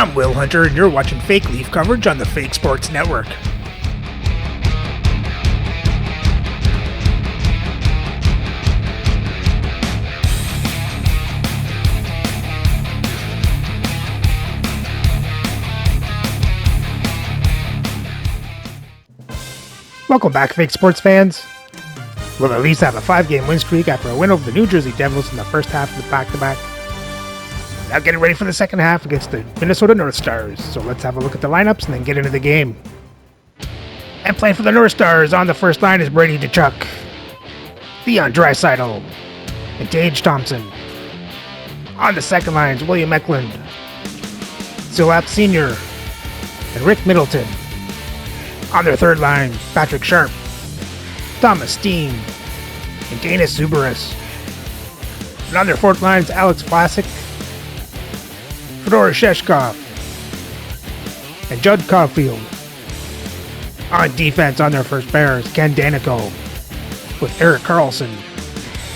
I'm Will Hunter, and you're watching Fake Leaf coverage on the Fake Sports Network. Welcome back, Fake Sports fans. Will the Leafs have a 5-game win streak after a win over the New Jersey Devils in the first half of the back-to-back? Now getting ready for the second half against the Minnesota North Stars. So let's have a look at the lineups and then get into the game. And playing for the North Stars on the first line is Brady Tkachuk, Leon Draisaitl, and Tage Thompson. On the second line is William Eklund, Zilap Sr., and Rick Middleton. On their third line, Patrick Sharp, Thomas Steen, and Danis Zubaris. And on their fourth line is Alex Vlasic, Fedor Sheshkov, and Judd Caulfield. On defense on their first pair is Ken Danico with Erik Karlsson.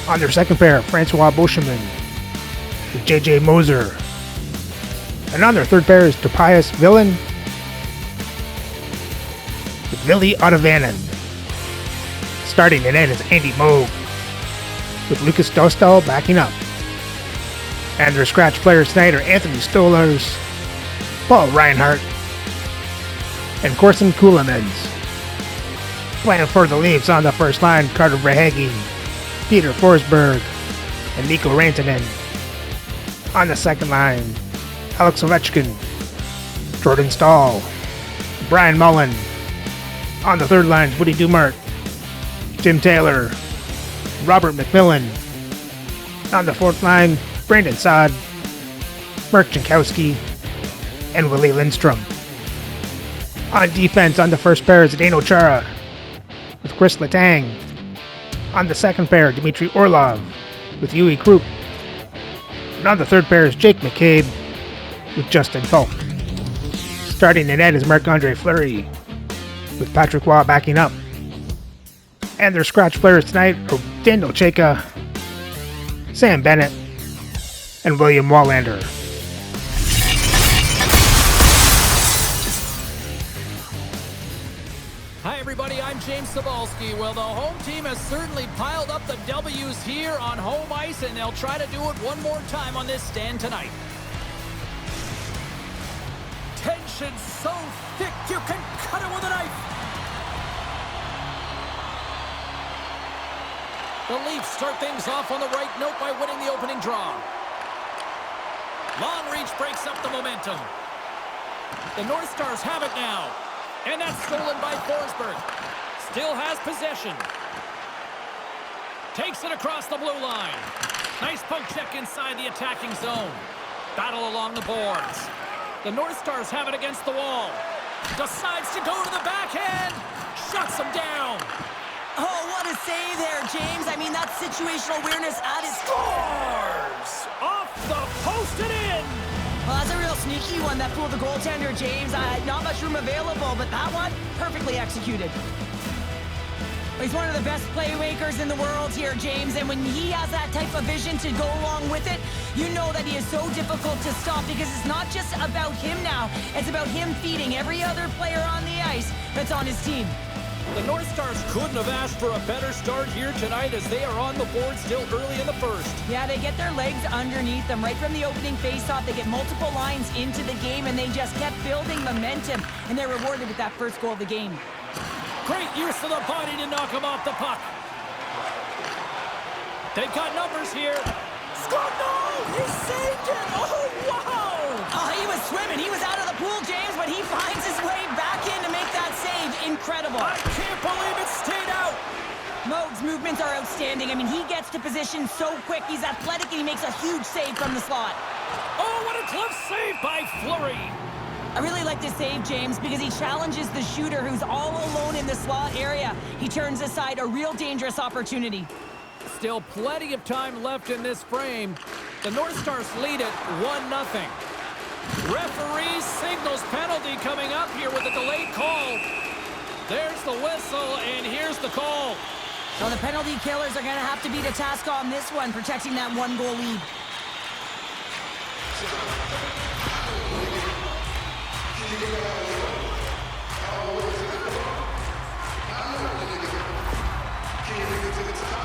On their second pair, Francois Beauchemin with JJ Moser. And on their third pair is Tobias Villen with Ville Otavainen. Starting in net is Andy Moog with Lucas Dostal backing up. And their scratch players tonight are Anthony Stolarz, Paul Reinhart, and Corson Ceulemans. Playing for the Leafs on the first line, Carter Verhaeghe, Peter Forsberg, and Mikko Rantanen. On the second line, Alex Ovechkin, Jordan Staal, Brian Mullen. On the third line, Woody Dumart, Jim Taylor, Robert McMillan. On the fourth line, Brandon Saad, Mark Jankowski, and Willie Lindstrom. On defense on the first pair is Dano Chara with Chris Letang. On the second pair, Dmitry Orlov with Yui Krupp. And on the third pair is Jake McCabe with Justin Falk. Starting in net is Marc-Andre Fleury with Patrick Waugh backing up. And their scratch players tonight are Daniel Chayka, Sam Bennett, and William Wallander. Hi everybody, I'm James Cebulski. Well, the home team has certainly piled up the W's here on home ice, and they'll try to do it one more time on this stand tonight. Tension so thick you can cut it with a knife. The Leafs start things off on the right note by winning the opening draw. Long reach breaks up the momentum. The North Stars have it now. And that's stolen by Forsberg. Still has possession. Takes it across the blue line. Nice poke check inside the attacking zone. Battle along the boards. The North Stars have it against the wall. Decides to go to the backhand. Shuts him down. Oh, what a save there, James. I mean, that's situational awareness at its... Scores! Off the post and in! Well, that's a real sneaky one that fooled the goaltender, James. Not much room available, but that one, perfectly executed. He's one of the best playmakers in the world here, James, and when he has that type of vision to go along with it, you know that he is so difficult to stop because it's not just about him now. It's about him feeding every other player on the ice that's on his team. The North Stars couldn't have asked for a better start here tonight as they are on the board still early in the first. Yeah, they get their legs underneath them right from the opening faceoff. They get multiple lines into the game, and they just kept building momentum, and they're rewarded with that first goal of the game. Great use of the body to knock him off the puck. They've got numbers here. Score! No! He saved it! Oh, wow! Oh, he was swimming. He was out of the pool, James, but he finds his way back in to make that save. Incredible. I can't believe it stayed out. Moog's movements are outstanding. I mean, he gets to position so quick. He's athletic, and he makes a huge save from the slot. Oh, what a glove save by Fleury. I really like this save, James, because he challenges the shooter who's all alone in the slot area. He turns aside a real dangerous opportunity. Still plenty of time left in this frame. The North Stars lead it 1-0. Referee signals penalty coming up here with a delayed call. There's the whistle, and here's the call. So the penalty killers are going to have to be to task on this one, protecting that one-goal lead.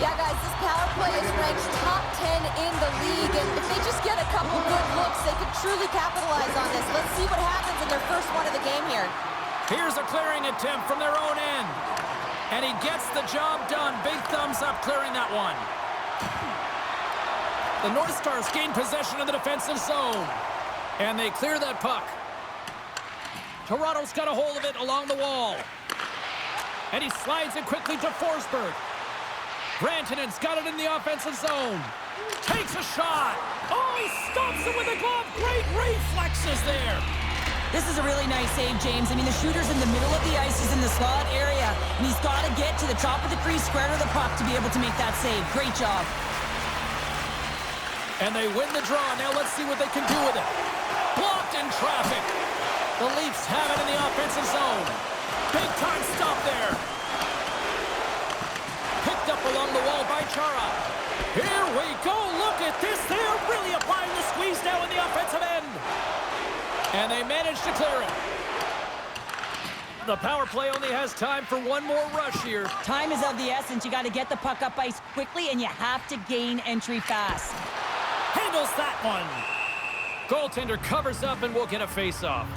Yeah, guys, this power play is ranked top 10 in the league, and if they just get a couple good looks, they could truly capitalize on this. Let's see what happens in their first one of the game here. Here's a clearing attempt from their own end. And he gets the job done. Big thumbs up clearing that one. The North Stars gain possession of the defensive zone. And they clear that puck. Toronto's got a hold of it along the wall. And he slides it quickly to Forsberg. Rantanen's got it in the offensive zone. Takes a shot. Oh, he stops it with a glove. Great reflexes there. This is a really nice save, James. I mean, the shooter's in the middle of the ice. He's in the slot area, and he's got to get to the top of the crease, square to the puck to be able to make that save. Great job. And they win the draw. Now let's see what they can do with it. Blocked in traffic. The Leafs have it in the offensive zone. Big time stop there. Picked up along the wall by Chara. Here we go. Look at this. They're really applying the squeeze now in the offensive end. And they manage to clear it. The power play only has time for one more rush here. Time is of the essence. You got to get the puck up ice quickly, and you have to gain entry fast. Handles that one. Goaltender covers up and will get a face-off.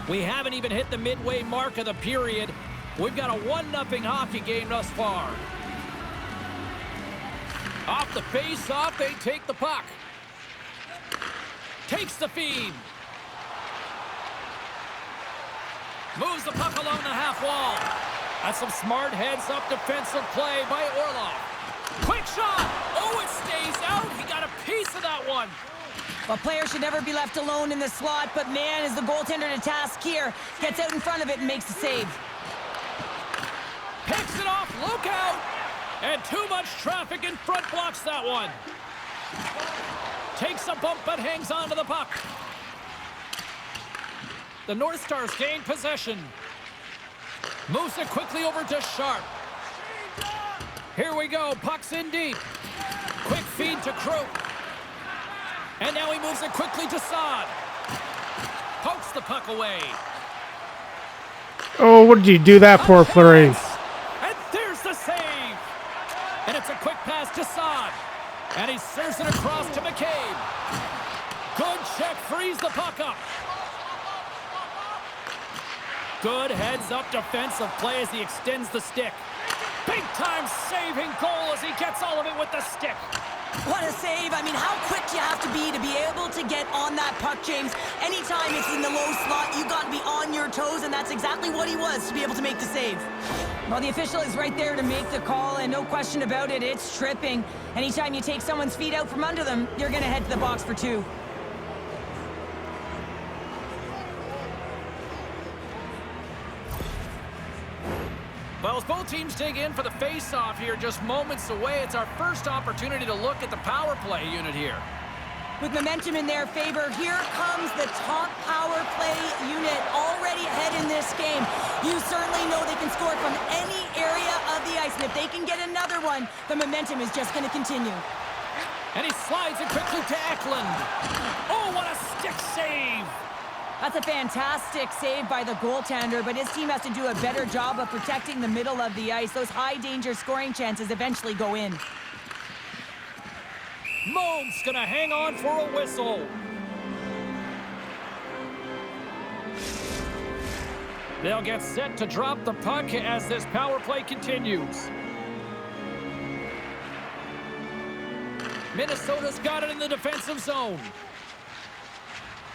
We haven't even hit the midway mark of the period. We've got a 1-0 hockey game thus far. Off the face-off, they take the puck. Takes the feed. Moves the puck along the half wall. That's some smart heads-up defensive play by Orlov. Quick shot. Oh, it stays out. He got a piece of that one. A player should never be left alone in the slot, but man, is the goaltender to task here. Gets out in front of it and makes the save. Picks it off. Look out. And too much traffic in front blocks that one. Takes a bump but hangs on to the puck. The North Stars gain possession. Moves it quickly over to Sharp. Here we go. Puck's in deep. Quick feed to Croak. And now he moves it quickly to Saad. Pokes the puck away. Oh, what did you do that for, Fleury? And there's the save. And it's a quick pass to Saad. And he serves it across to McCabe. Good check, frees the puck up. Good heads-up defensive play as he extends the stick. Big-time saving goal as he gets all of it with the stick. What a save. I mean, how quick you have to be able to get on that puck, James. Anytime it's in the low slot, you got to be on your toes, and that's exactly what he was to be able to make the save. Well, the official is right there to make the call, and no question about it, it's tripping. Anytime you take someone's feet out from under them, you're going to head to the box for two. Well, as both teams dig in for the face-off here, just moments away, it's our first opportunity to look at the power play unit here. With momentum in their favor, here comes the top power play unit already ahead in this game. You certainly know they can score from any area of the ice, and if they can get another one, the momentum is just going to continue. And he slides it quickly to Eklund. Oh, what a stick save! That's a fantastic save by the goaltender, but his team has to do a better job of protecting the middle of the ice. Those high-danger scoring chances eventually go in. Moan's gonna hang on for a whistle. They'll get set to drop the puck as this power play continues. Minnesota's got it in the defensive zone.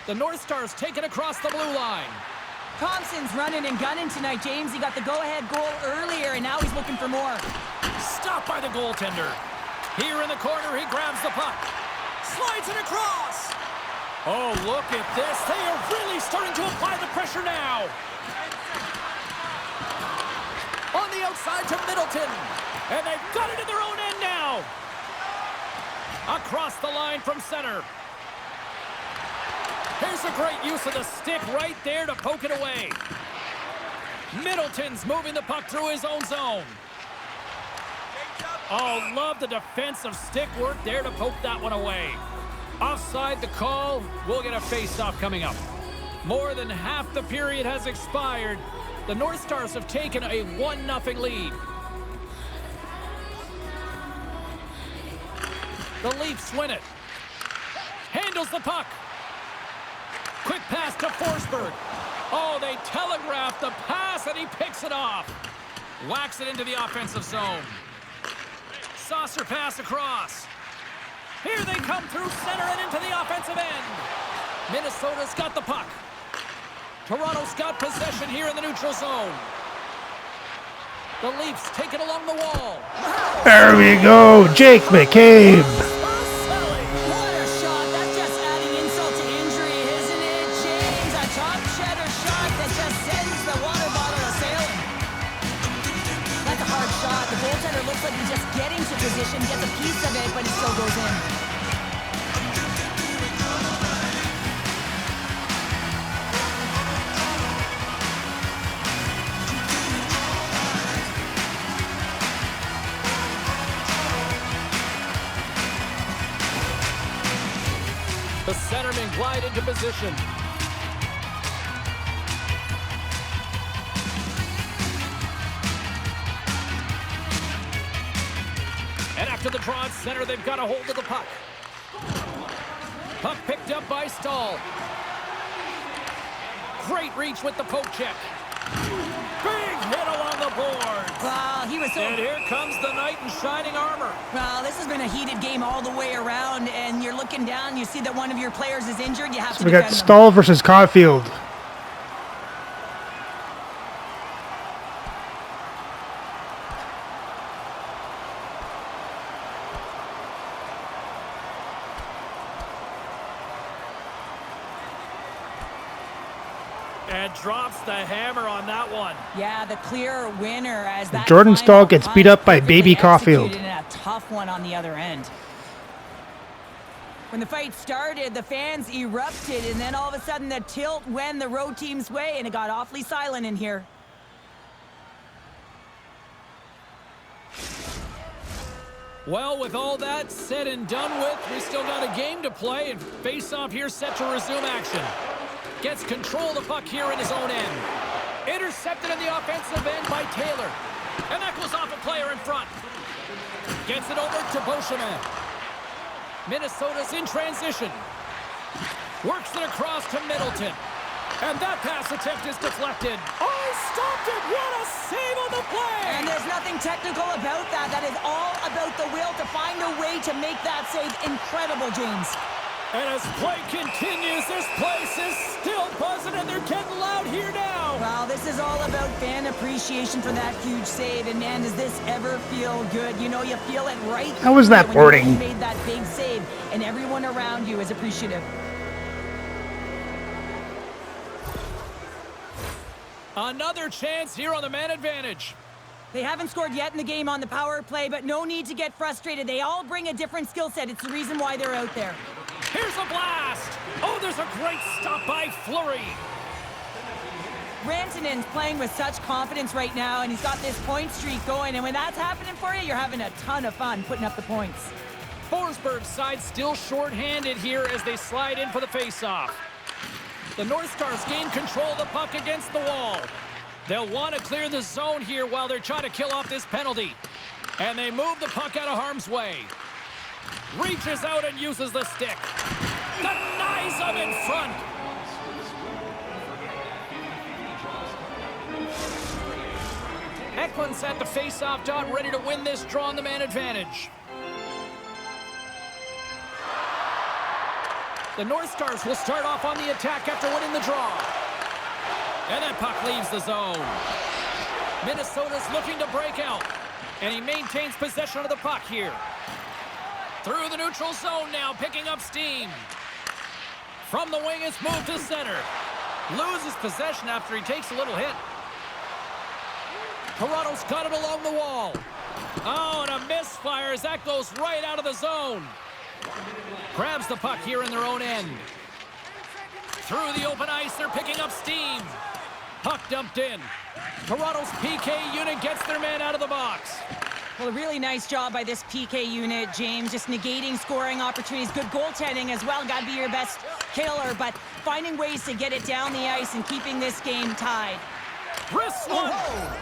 The North Stars take it across the blue line. Thompson's running and gunning tonight, James. He got the go-ahead goal earlier, and now he's looking for more. Stopped by the goaltender. Here in the corner, he grabs the puck. Slides it across. Oh, look at this. They are really starting to apply the pressure now. On the outside to Middleton. And they've got it in their own end now. Across the line from center. Here's a great use of the stick right there to poke it away. Middleton's moving the puck through his own zone. Oh, love the defensive stick work there to poke that one away. Offside the call. We'll get a face-off coming up. More than half the period has expired. The North Stars have taken a 1-0 lead. The Leafs win it. Handles the puck. Quick pass to Forsberg. Oh, they telegraphed the pass, and he picks it off. Whacks it into the offensive zone. Saucer pass across. Here they come through center and into the offensive end. Minnesota's got the puck. Toronto's got possession here in the neutral zone. The Leafs take it along the wall. There we go, Jake McCabe. What a shot. That's just adding insult to injury, isn't it, James? A top cheddar shot that just sends the water bottle a-sailing. That's a hard shot. The goaltender looks like he's just getting to position, gets a piece of it, but it still goes in. The centermen glide into position. And after the draw at center, they've got a hold of the puck. Puck picked up by Stahl. Great reach with the poke check. Big hit along the board. Wow, he was so... And here comes the knight in shining armor. Well, this has been a heated game all the way around, and you're looking down, you see that one of your players is injured, you have to We got defend them. Stahl versus Caulfield. And drops the hammer on that one. Yeah, the clear winner as that Jordan final Stahl gets beat up by punch Baby perfectly Caulfield. executed and a tough one on the other end. When the fight started, the fans erupted, and then all of a sudden the tilt went the road team's way, and it got awfully silent in here. Well, with all that said and done with, we still got a game to play, and face-off here set to resume action. Gets control of the puck here in his own end. Intercepted in the offensive end by Taylor. And that goes off a player in front. Gets it over to Beauchemin. Minnesota's in transition. Works it across to Middleton. And that pass attempt is deflected. Oh, stopped it! What a save on the play! And there's nothing technical about that. That is all about the will to find a way to make that save. Incredible, James. And as play continues, this place is still buzzing, and they're getting loud here now. Well, this is all about fan appreciation for that huge save. And man, does this ever feel good? You know, you feel it right. How was that when wording? you made that big save, and everyone around you is appreciative. Another chance here on the man advantage. They haven't scored yet in the game on the power play, but no need to get frustrated. They all bring a different skill set. It's the reason why they're out there. Here's a blast. Oh, there's a great stop by Fleury. Rantanen's playing with such confidence right now, and he's got this point streak going. And when that's happening for you, you're having a ton of fun putting up the points. Forsberg's side still short-handed here as they slide in for the face-off. The North Stars gain control of the puck against the wall. They'll want to clear the zone here while they're trying to kill off this penalty. And they move the puck out of harm's way. Reaches out and uses the stick. Denies him in front. Ekman's at the face-off dot, ready to win this draw on the man advantage. The North Stars will start off on the attack after winning the draw. And that puck leaves the zone. Minnesota's looking to break out. And he maintains possession of the puck here. Through the neutral zone now, picking up steam. From the wing, it's moved to center. Loses possession after he takes a little hit. Toronto's got it along the wall. Oh, and a misfire as that goes right out of the zone. Grabs the puck here in their own end. Through the open ice, they're picking up steam. Puck dumped in. Toronto's PK unit gets their man out of the box. Well, a really nice job by this PK unit, James. Just negating scoring opportunities. Good goaltending as well. Got to be your best killer, but finding ways to get it down the ice and keeping this game tied. Wrist one.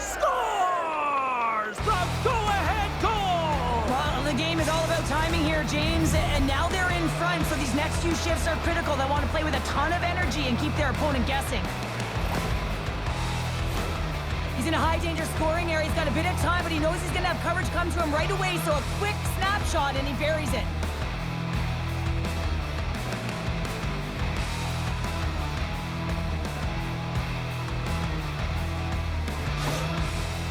Scores! The go-ahead goal! Well, the game is all about timing here, James, and now they're in front, so these next few shifts are critical. They want to play with a ton of energy and keep their opponent guessing. He's in a high-danger scoring area. He's got a bit of time, but he knows he's going to have coverage come to him right away, so a quick snapshot, and he buries it.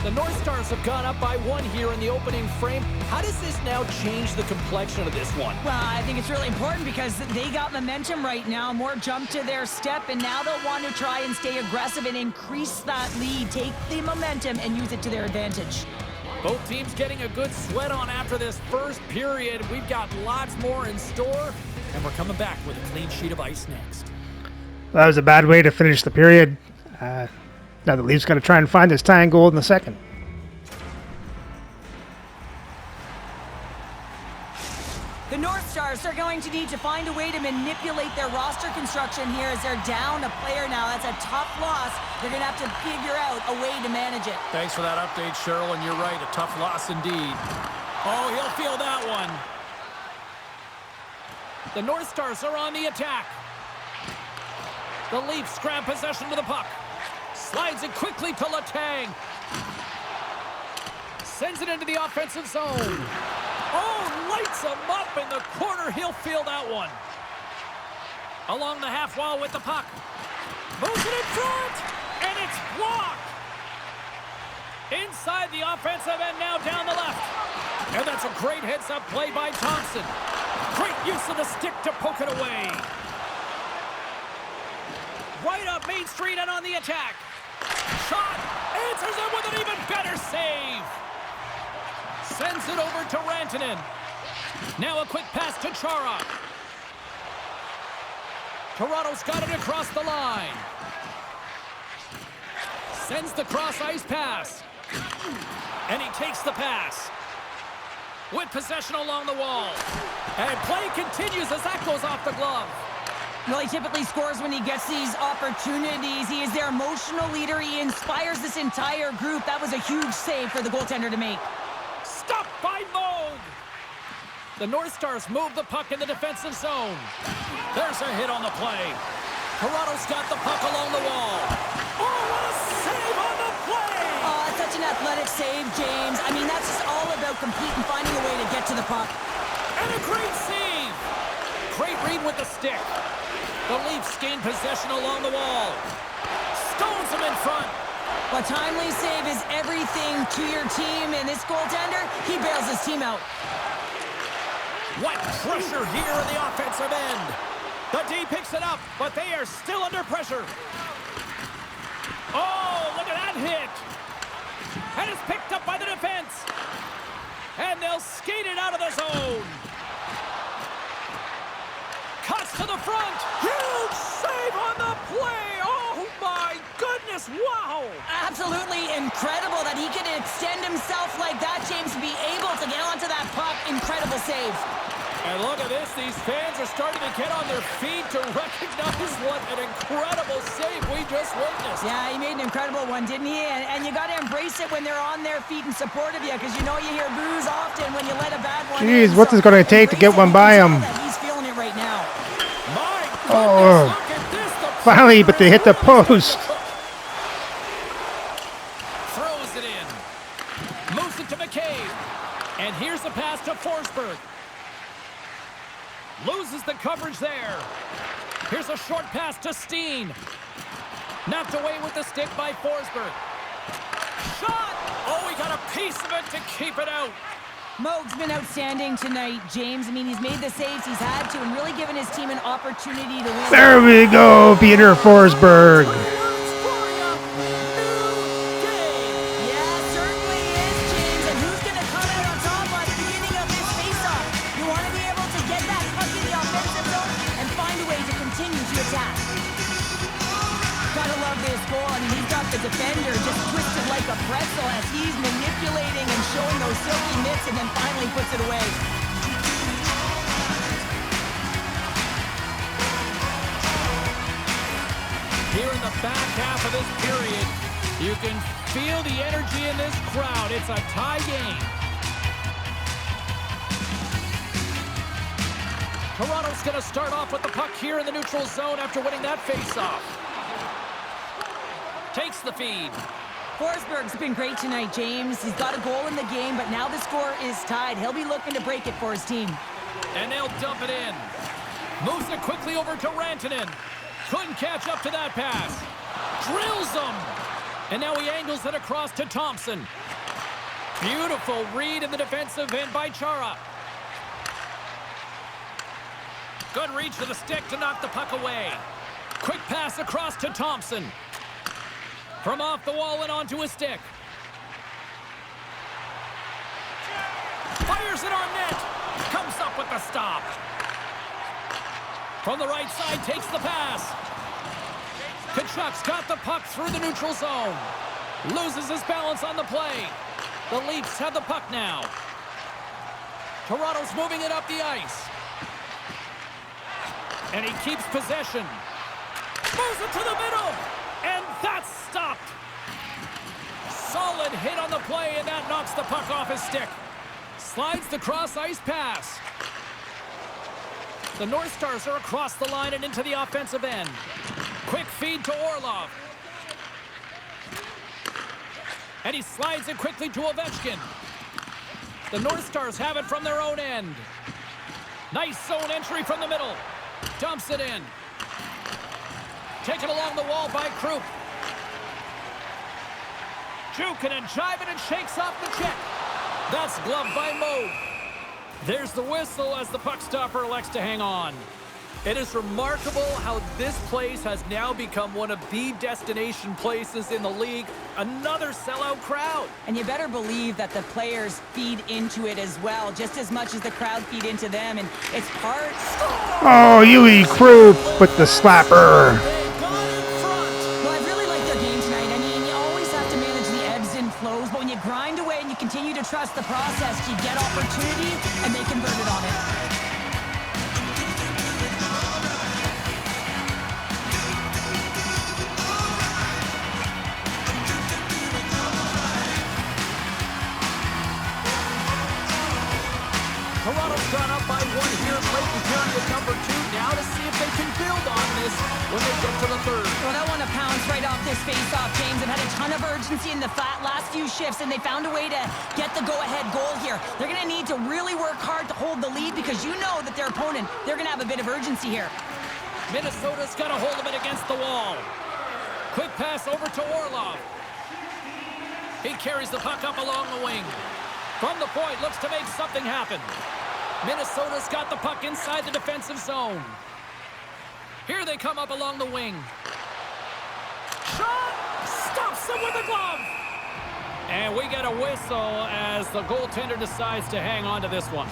The North Stars have gone up by 1 here in the opening frame. How does this now change the complexion of this one? Well, I think it's really important because they got momentum right now. More jump to their step, and now they'll want to try and stay aggressive and increase that lead. Take the momentum and use it to their advantage. Both teams getting a good sweat on after this first period. We've got lots more in store, and we're coming back with a clean sheet of ice next. That was a bad way to finish the period. Now the Leafs got to try and find this tying goal in the second. The North Stars are going to need to find a way to manipulate their roster construction here as they're down a player now. That's a tough loss. They're going to have to figure out a way to manage it. Thanks for that update, Cheryl, and you're right, a tough loss indeed. Oh, he'll feel that one. The North Stars are on the attack. The Leafs grab possession to the puck. Slides it quickly to Letang. Sends it into the offensive zone. Oh, lights him up in the corner. He'll feel that one. Along the half wall with the puck. Moves it in front, and it's blocked. Inside the offensive end, now down the left. And that's a great heads-up play by Thompson. Great use of the stick to poke it away. Right up Main Street and on the attack. Shot, answers it with an even better save. Sends it over to Rantanen. Now a quick pass to Chara. Toronto's got it across the line. Sends the cross-ice pass. And he takes the pass. With possession along the wall. And play continues as that goes off the glove. Well, he typically scores when he gets these opportunities. He is their emotional leader. He inspires this entire group. That was a huge save for the goaltender to make. Stopped by Moog. The North Stars move the puck in the defensive zone. There's a hit on the play. Toronto's got the puck along the wall. Oh, what a save on the play! Oh, such an athletic save, James. I mean, that's just all about completing, finding a way to get to the puck. And a great save! Great read with the stick. The Leafs gain possession along the wall. Stones him in front. A timely save is everything to your team, and this goaltender, he bails his team out. What pressure here in the offensive end. The D picks it up, but they are still under pressure. Oh, look at that hit. And it's picked up by the defense. And they'll skate it out of the zone. Cuts to the front. Huge save on the play. Oh, my goodness. Wow. Absolutely incredible that he can extend himself like that, James, to be able to get onto that puck. Incredible save. And look at this. These fans are starting to get on their feet to recognize what an incredible save we just witnessed. Yeah, he made an incredible one, didn't he? And you got to embrace it when they're on their feet in support of you, because you know you hear boos often when you let a bad one in. Jeez, what's it going to take to get one by him? He's feeling it right now. My goodness, Oh, look at this. finally, but they hit the post. Throws it in. Moves it to McCabe. And here's the pass to Forsberg. Loses the coverage there. Here's a short pass to Steen. Knocked away with the stick by Forsberg. Shot! Oh, he got a piece of it to keep it out. Moog's been outstanding tonight, James. I mean, he's made the saves he's had to and really given his team an opportunity to win. There we go, Peter Forsberg. Yeah, certainly is, James. And who's going to come out on top at the beginning of this faceoff? You want to be able to get that puck in the offensive zone and find a way to continue to attack. Gotta love this goal. I mean, he's got the defender just twisted like a pretzel as he's manipulating and showing those silky mitts and then finally puts it away. Here in the back half of this period, you can feel the energy in this crowd. It's a tie game. Toronto's going to start off with the puck here in the neutral zone after winning that faceoff. Takes the feed. Forsberg's been great tonight, James. He's got a goal in the game, but now the score is tied. He'll be looking to break it for his team. And they'll dump it in. Moves it quickly over to Rantanen. Couldn't catch up to that pass. Drills him. And now he angles it across to Thompson. Beautiful read in the defensive end by Chara. Good reach for the stick to knock the puck away. Quick pass across to Thompson. From off the wall and onto his stick. Fires it on net. Comes up with the stop. From the right side, takes the pass. Kachuk's got the puck through the neutral zone. Loses his balance on the play. The Leafs have the puck now. Toronto's moving it up the ice. And he keeps possession. Moves it to the middle. And that's stopped. Solid hit on the play, and that knocks the puck off his stick. Slides the cross-ice pass. The North Stars are across the line and into the offensive end. Quick feed to Orlov. And he slides it quickly to Ovechkin. The North Stars have it from their own end. Nice zone entry from the middle. Dumps it in. Taken along the wall by Krupp. Jukin and jiving and shakes off the check. That's gloved by Moog. There's the whistle as the puck stopper elects to hang on. It is remarkable how this place has now become one of the destination places in the league. Another sellout crowd. And you better believe that the players feed into it as well, just as much as the crowd feed into them. And it's part... Oh, Yui Krupp with the slapper. Well, I really like their game tonight. I mean, you always have to manage the ebbs and flows, but when you grind away and you continue to trust the process, you get opportunity, and they converted on it. Toronto's gone up by one here late in period number 2. Now to see if they can build on this when they get to the third. Well, I want to pounce right off this face-off, James. They've had a ton of urgency in the last few shifts, and they found a way to get the go-ahead goal here. They're going to need to really work hard to hold the lead because you know that their opponent, they're going to have a bit of urgency here. Minnesota's got a hold of it against the wall. Quick pass over to Orlov. He carries the puck up along the wing. From the point, looks to make something happen. Minnesota's got the puck inside the defensive zone. Here they come up along the wing. Shot! Stops him with a glove! And we get a whistle as the goaltender decides to hang on to this one.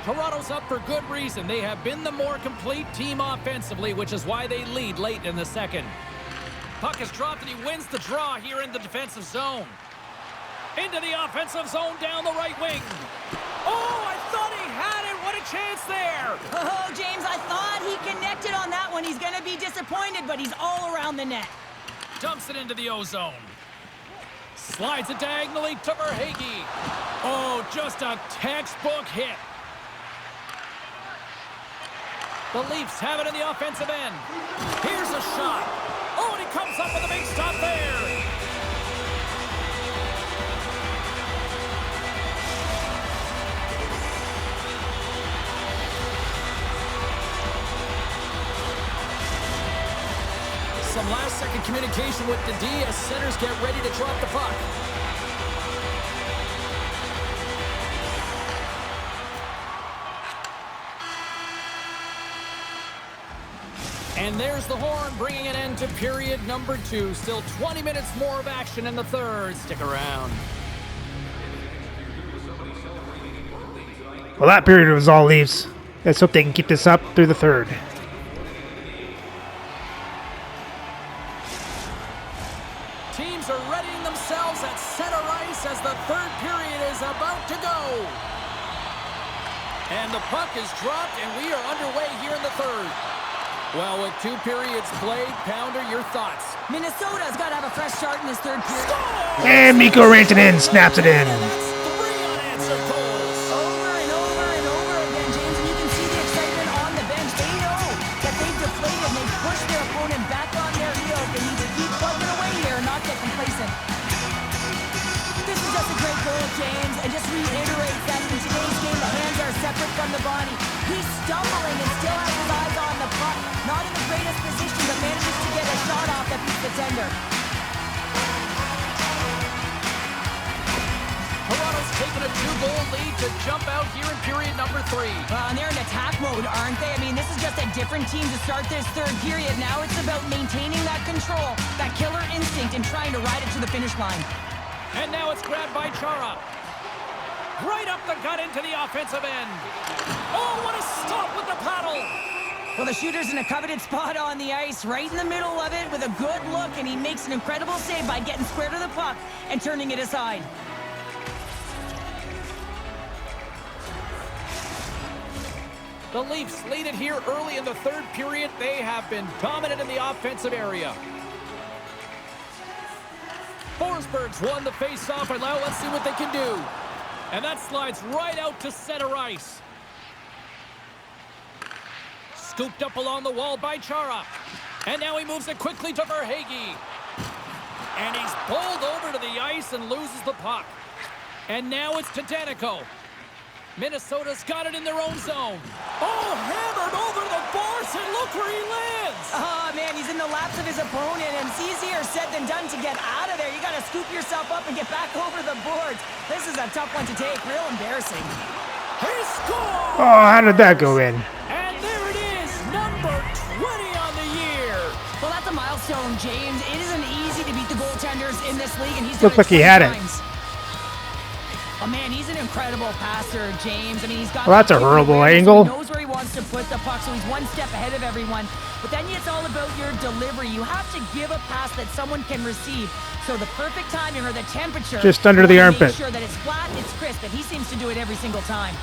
Toronto's up for good reason. They have been the more complete team offensively, which is why they lead late in the second. Puck is dropped and he wins the draw here in the defensive zone. Into the offensive zone down the right wing. Oh, I thought he had it. What a chance there. Oh, James, I thought he connected on that one. He's going to be disappointed, but he's all around the net. Dumps it into the O-zone. Slides it diagonally to Verhaeghe. Oh, just a textbook hit. The Leafs have it in the offensive end. Here's a shot. Oh, and he comes up with a big stop there. Some last-second communication with the D as centers get ready to drop the puck. And there's the horn, bringing an end to period number 2. Still 20 minutes more of action in the third. Stick around. Well, that period was all Leafs. Let's hope they can keep this up through the third. Teams are readying themselves at center ice as the third puck is dropped, and we are underway here in the third. Well, with 2 periods played, Pounder, your thoughts? Minnesota's got to have a fresh start in this third period. Score! And Mikko Rantanen snaps it in. That's 3 unanswered goals. Over and over and over again, James, and you can see the excitement on the bench. They know that they've deflated and they've pushed their opponent back on their heels. They need to keep plugging away here and not get complacent. This is just a great goal, James, and just reiterates that in today's game, the hands are separate from the body. He's stumbling and still has his eyes on the puck. Not in the greatest position, but manages to get a shot off that beats the tender. Toronto's taken a 2-goal lead to jump out here in period number 3. And they're in attack mode, aren't they? I mean, this is just a different team to start this third period. Now it's about maintaining that control, that killer instinct, and trying to ride it to the finish line. And now it's grabbed by Chara. Right up the gut into the offensive end. Oh, what a stop with the paddle! Well, the shooter's in a coveted spot on the ice, right in the middle of it with a good look, and he makes an incredible save by getting square to the puck and turning it aside. The Leafs lead it here early in the third period. They have been dominant in the offensive area. Forsberg's won the face-off, and now let's see what they can do. And that slides right out to center ice. Scooped up along the wall by Chara. And now he moves it quickly to Verhaeghe. And he's bowled over to the ice and loses the puck. And now it's to Danico. Minnesota's got it in their own zone. Oh, hammered over the boards, and look where he lands. Oh, man, he's in the laps of his opponent, and it's easier said than done to get out of there. You got to scoop yourself up and get back over the boards. This is a tough one to take. Real embarrassing. He scores! Oh, how did that go in? And there it is, number 20 on the year. Well, that's a milestone, James. It isn't easy to beat the goaltenders in this league, and he's done Looked like he 20 had it. times. Oh, man, he's an incredible passer, James. I mean, he's got... Well, that's a horrible awareness, angle. He knows where he wants to put the puck, so he's one step ahead of everyone. But then it's all about your delivery. You have to give a pass that someone can receive. So the perfect timing or the temperature... Just under the you wanna armpit. Make sure that it's flat, it's crisp, and he seems to do it every single time.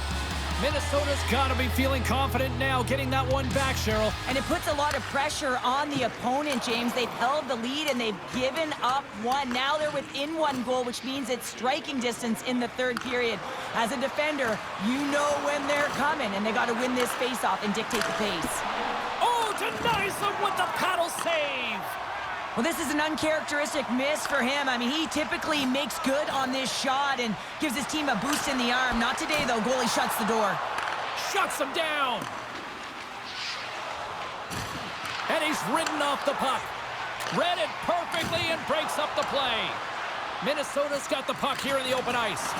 Minnesota's got to be feeling confident now, getting that one back, Cheryl. And it puts a lot of pressure on the opponent, James. They've held the lead and they've given up one. Now they're within 1 goal, which means it's striking distance in the third period. As a defender, you know when they're coming, and they got to win this face-off and dictate the pace. Oh, denies them with the paddle save. Well, this is an uncharacteristic miss for him. I mean, he typically makes good on this shot and gives his team a boost in the arm. Not today, though. Goalie shuts the door. Shuts him down. And he's ridden off the puck. Read it perfectly and breaks up the play. Minnesota's got the puck here in the open ice.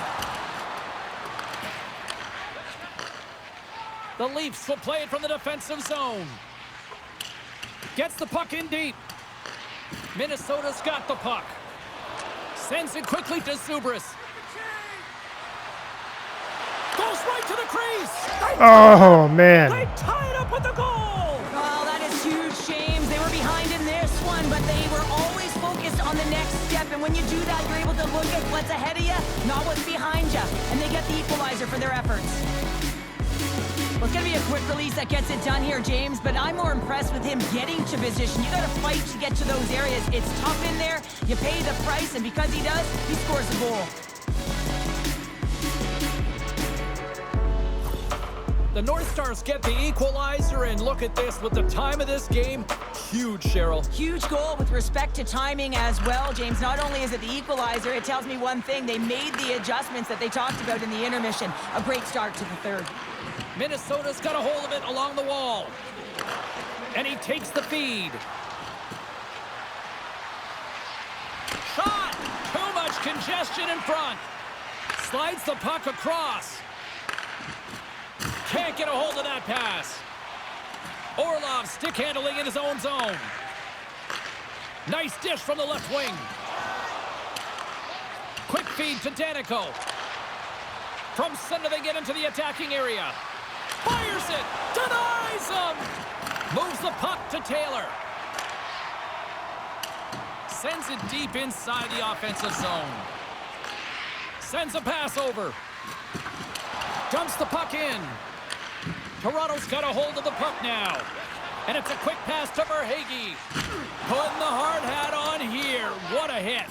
The Leafs will play it from the defensive zone. Gets the puck in deep. Minnesota's got the puck. Sends it quickly to Zubris. Goes right to the crease. Oh, man. They tie it up with the goal. Oh, that is huge, James. They were behind in this one, but they were always focused on the next step. And when you do that, you're able to look at what's ahead of you, not what's behind you. And they get the equalizer for their efforts. Well, it's going to be a quick release that gets it done here, James, but I'm more impressed with him getting to position. You got to fight to get to those areas. It's tough in there. You pay the price, and because he does, he scores a goal. The North Stars get the equalizer, and look at this with the time of this game. Huge, Cheryl. Huge goal with respect to timing as well, James. Not only is it the equalizer, it tells me one thing. They made the adjustments that they talked about in the intermission. A great start to the third. Minnesota's got a hold of it along the wall. And he takes the feed. Shot! Too much congestion in front. Slides the puck across. Can't get a hold of that pass. Orlov stick handling in his own zone. Nice dish from the left wing. Quick feed to Danico. From center they get into the attacking area. Fires it. Denies him. Moves the puck to Taylor. Sends it deep inside the offensive zone. Sends a pass over. Dumps the puck in. Toronto's got a hold of the puck now. And it's a quick pass to Verhaeghe. Putting the hard hat on here. What a hit.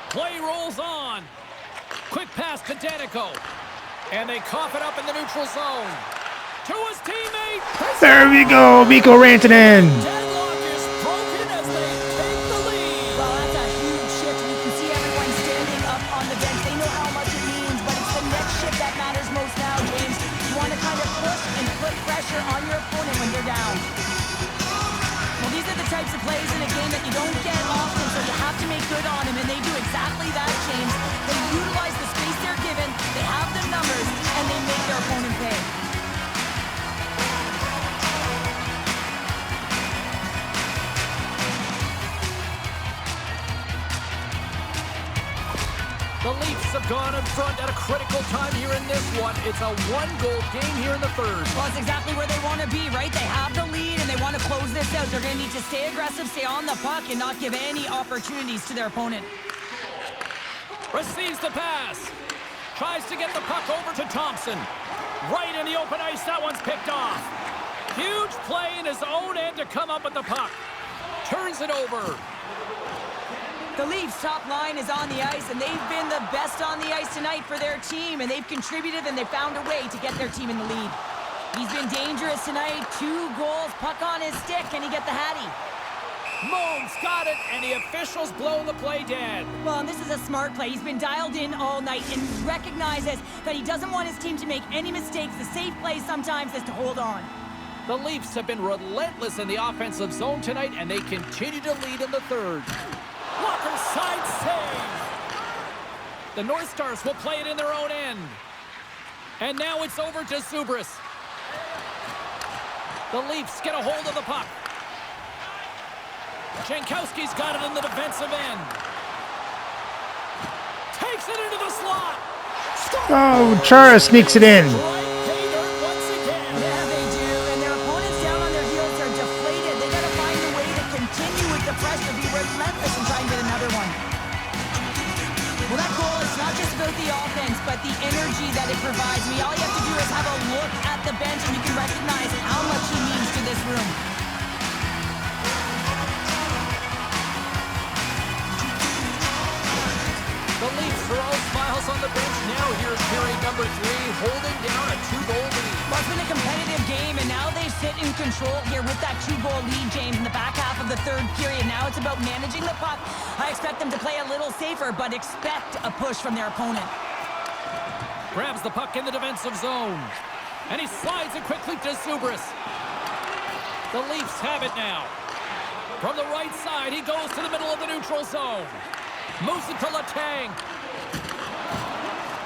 Play rolls on. Quick pass to Danico. And they cough it up in the neutral zone. To his teammate. There we go, Mikko Rantanen. Deadlock is broken as they take the lead. Well, that's a huge shift. You can see everyone standing up on the bench. They know how much it means, but it's the next shift that matters most now, James. You want to kind of push and put pressure on your opponent when you're down. Well, these are the types of plays in a game that you don't get often, so you have to make good on them, and they do exactly that, James. They utilize the space they're given, they have the numbers, and they make their opponent pay. The Leafs have gone in front at a critical time here in this one. It's a one-goal game here in the third. Well, it's exactly where they want to be, right? They have the lead, and they want to close this out. They're going to need to stay aggressive, stay on the puck, and not give any opportunities to their opponent. Receives the pass. Tries to get the puck over to Thompson. Right in the open ice, that one's picked off. Huge play in his own end to come up with the puck. Turns it over. The Leafs' top line is on the ice, and they've been the best on the ice tonight for their team, and they've contributed, and they've found a way to get their team in the lead. He's been dangerous tonight. 2 goals, puck on his stick, and he get the hattie. Moan's got it, and the officials blow the play dead. Well, and this is a smart play. He's been dialed in all night and recognizes that he doesn't want his team to make any mistakes. The safe play sometimes is to hold on. The Leafs have been relentless in the offensive zone tonight, and they continue to lead in the third. Walker side save. The North Stars will play it in their own end. And now it's over to Zubris. The Leafs get a hold of the puck. Jankowski's got it in the defensive end. Takes it into the slot. Oh, Chara sneaks it in. But the energy that it provides me, all you have to do is have a look at the bench and you can recognize how much he means to this room. The Leafs are all smiles on the bench now here in period number 3, holding down a 2-goal lead. Well, it's been a competitive game, and now they sit in control here with that 2-goal lead, James, in the back half of the third period. Now it's about managing the puck. I expect them to play a little safer, but expect a push from their opponent. Grabs the puck in the defensive zone. And he slides it quickly to Zubris. The Leafs have it now. From the right side, he goes to the middle of the neutral zone. Moves it to Letang.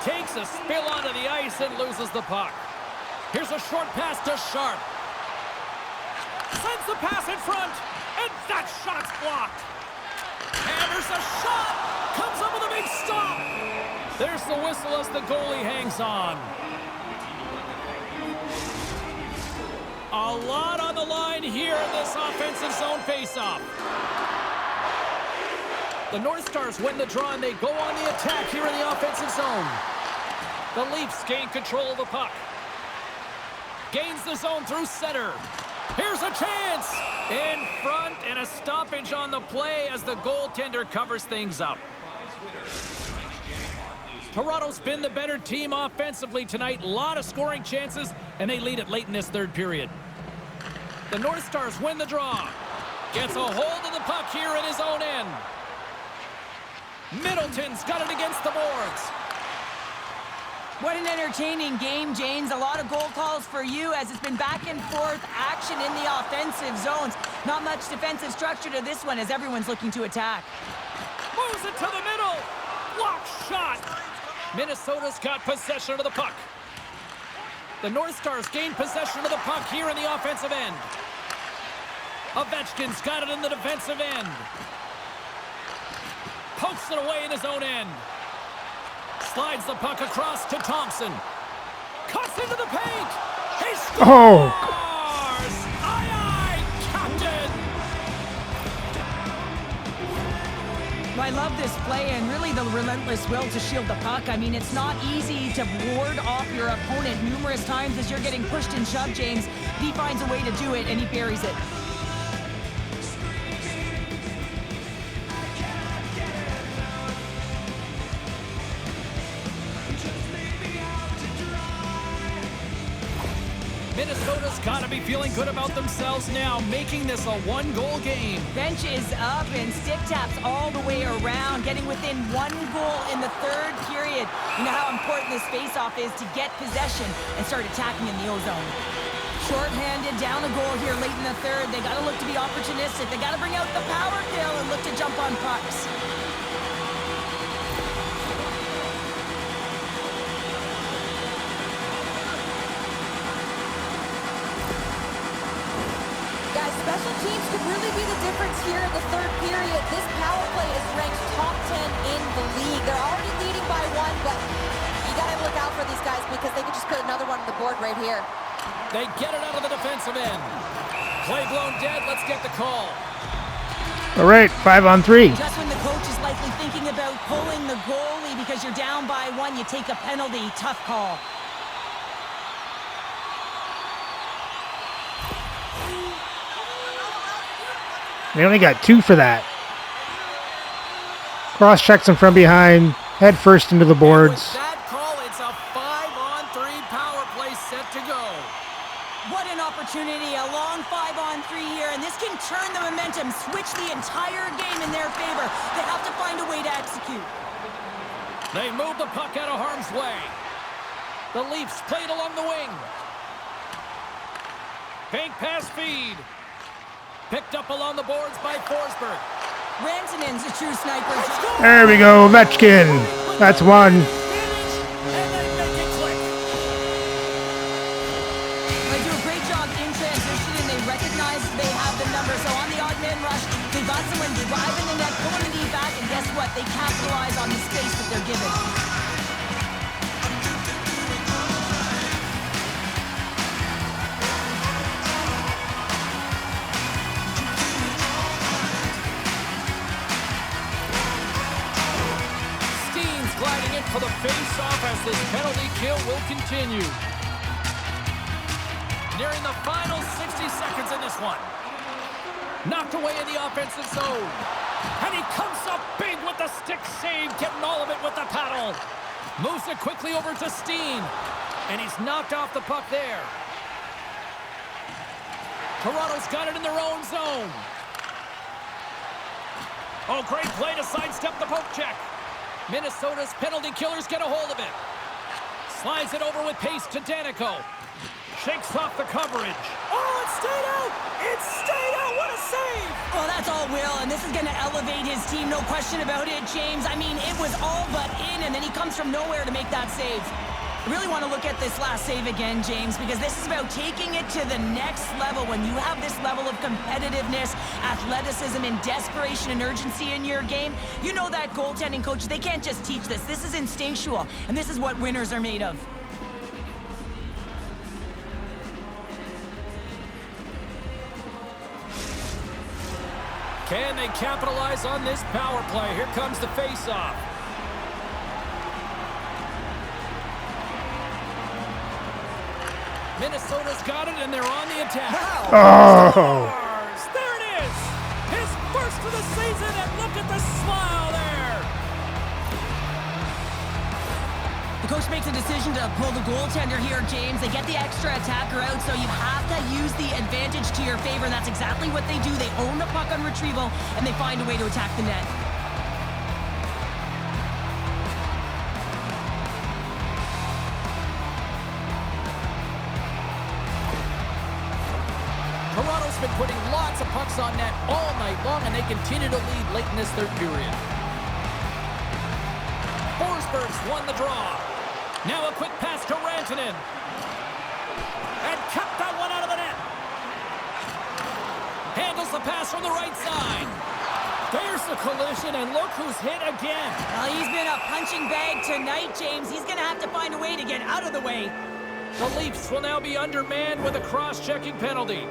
Takes a spill onto the ice and loses the puck. Here's a short pass to Sharp. Sends the pass in front. And that shot's blocked. Hammers a shot. Comes up with a big stop. There's the whistle as the goalie hangs on. A lot on the line here in this offensive zone faceoff. The North Stars win the draw and they go on the attack here in the offensive zone. The Leafs gain control of the puck. Gains the zone through center. Here's a chance. In front and a stoppage on the play as the goaltender covers things up. Toronto's been the better team offensively tonight. A lot of scoring chances, and they lead it late in this third period. The North Stars win the draw. Gets a hold of the puck here in his own end. Middleton's got it against the boards. What an entertaining game, James. A lot of goal calls for you as it's been back and forth action in the offensive zones. Not much defensive structure to this one as everyone's looking to attack. Moves it to the middle. Block shot. Minnesota's got possession of the puck. The North Stars gain possession of the puck here in the offensive end. Ovechkin's got it in the defensive end. Pokes it away in his own end. Slides the puck across to Thompson. Cuts into the paint. He scores! Oh. Aye, aye, Captain! I love this play and really the relentless will to shield the puck. I mean, it's not easy to ward off your opponent numerous times as you're getting pushed and shoved, James. He finds a way to do it, and he buries it. Minnesota's got to be feeling good about themselves now, making this a one-goal game. Bench is up and stick taps all the way around, getting within 1 goal in the third period. You know how important this face-off is to get possession and start attacking in the O-zone. Short-handed, down a goal here late in the third. They got to look to be opportunistic. They got to bring out the power kill and look to jump on pucks. Special teams could really be the difference here in the third period. This power play is ranked top 10 in the league. They're already leading by 1, but you got to look out for these guys because they could just put another one on the board right here. They get it out of the defensive end. Play blown dead. Let's get the call. All right, 5-on-3. Just when the coach is likely thinking about pulling the goalie because you're down by 1, you take a penalty. Tough call. They only got 2 for that. Cross checks him from behind, head first into the boards. With that call, it's a 5-on-3 power play set to go. What an opportunity, a long 5-on-3 here, and this can turn the momentum, switch the entire game in their favor. They have to find a way to execute. They move the puck out of harm's way. The Leafs played along the wing. Fake pass feed. Picked up along the boards by Forsberg. Rantanen's a true sniper. There we go, Ovechkin. That's 1. And they make it click. They do a great job in transition, and they recognize they have the number. So on the odd man rush, they've got someone driving the net, pulling the knee back, and guess what? They capitalize on the space that they're given. Gliding in for the face-off as this penalty kill will continue. Nearing the final 60 seconds in this one. Knocked away in the offensive zone. And he comes up big with the stick save, getting all of it with the paddle. Moves it quickly over to Steen. And he's knocked off the puck there. Toronto's got it in their own zone. Oh, great play to sidestep the poke check. Minnesota's penalty killers get a hold of it. Slides it over with pace to Danico. Shakes off the coverage. Oh, it stayed out! It stayed out! What a save! Well, that's all Will, and this is going to elevate his team, no question about it, James. I mean, it was all but in, and then he comes from nowhere to make that save. I really want to look at this last save again, James, because this is about taking it to the next level. When you have this level of competitiveness, athleticism, and desperation and urgency in your game, you know that goaltending coaches, they can't just teach this. This is instinctual, and this is what winners are made of. Can they capitalize on this power play? Here comes the face-off. Minnesota's got it, and they're on the attack. Oh. There it is! His first of the season, and look at the smile there! The coach makes a decision to pull the goaltender here, James. They get the extra attacker out, so you have to use the advantage to your favor, and that's exactly what they do. They own the puck on retrieval, and they find a way to attack the net. Toronto's been putting lots of pucks on net all night long, and they continue to lead late in this third period. Forsberg's won the draw. Now a quick pass to Rantanen. And kept that one out of the net. Handles the pass from the right side. There's the collision, and look who's hit again. Well, he's been a punching bag tonight, James. He's going to have to find a way to get out of the way. The Leafs will now be undermanned with a cross-checking penalty.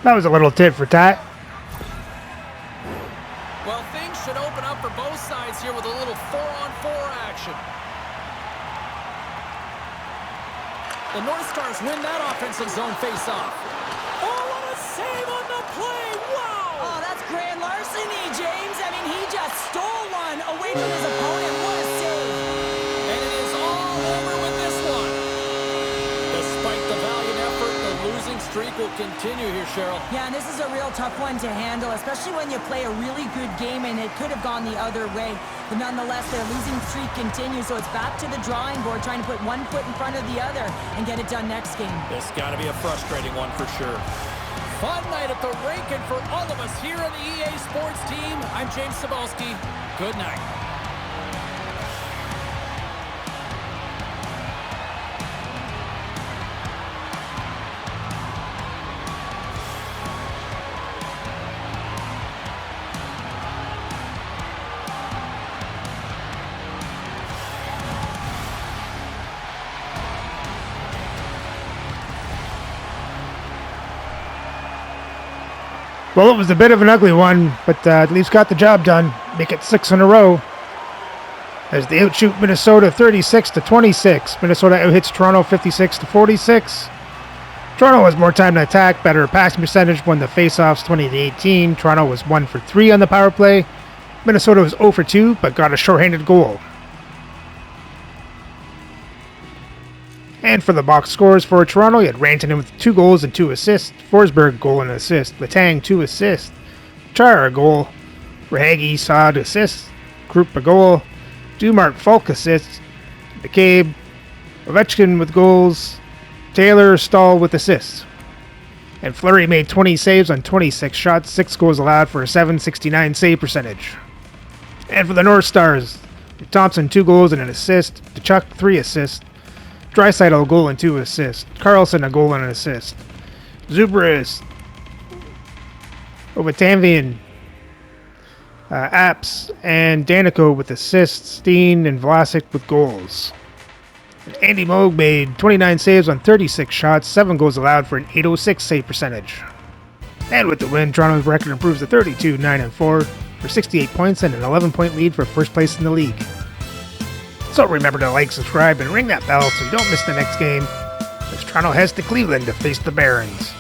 That was a little tit for tat. Well, things should open up for both sides here with a little 4-on-4 action. The North Stars win that offensive zone face-off. Oh, what a save on the play! Wow! Oh, that's grand larceny, James. I mean, he just stole one away from his opponent. What a save. And it is all over with this one. Despite the valiant effort, the losing streak will continue here, Cheryl. Yeah, and this is a real tough one to handle, especially when you play a really good game and it could have gone the other way. But nonetheless, their losing streak continues, so it's back to the drawing board, trying to put one foot in front of the other and get it done next game. This got to be a frustrating one for sure. Fun night at the rink, and for all of us here on the EA Sports team, I'm James Cebulski. Good night. Well, it was a bit of an ugly one, but at least got the job done. Make it 6 in a row. As they outshoot Minnesota 36-26. Minnesota outhits Toronto 56-46. Toronto has more time to attack, better passing percentage, won the faceoffs 20-18. Toronto was 1 for 3 on the power play. Minnesota was 0 for 2, but got a shorthanded goal. And for the box scores for Toronto, you had Rantanen with 2 goals and 2 assists. Forsberg, goal and assist. Letang, 2 assists. Chara, a goal. Rahagi, Saad, assist. Krupp, a goal. Dumart, Falk, assist. McCabe, Ovechkin with goals. Taylor, Stahl with assists. And Fleury made 20 saves on 26 shots, 6 goals allowed for a .769 save percentage. And for the North Stars, Thompson, 2 goals and an assist. Tkachuk, 3 assists. Draisaitl, a goal and 2 assists. Carlson, a goal and an assist. Zubris, Ovatamvian, Apps, and Danico with assists. Steen and Vlasic with goals. Andy Moog made 29 saves on 36 shots, 7 goals allowed for an .806 save percentage. And with the win, Toronto's record improves to 32-9-4 for 68 points and an 11-point lead for first place in the league. So remember to like, subscribe, and ring that bell so you don't miss the next game, as Toronto heads to Cleveland to face the Barons.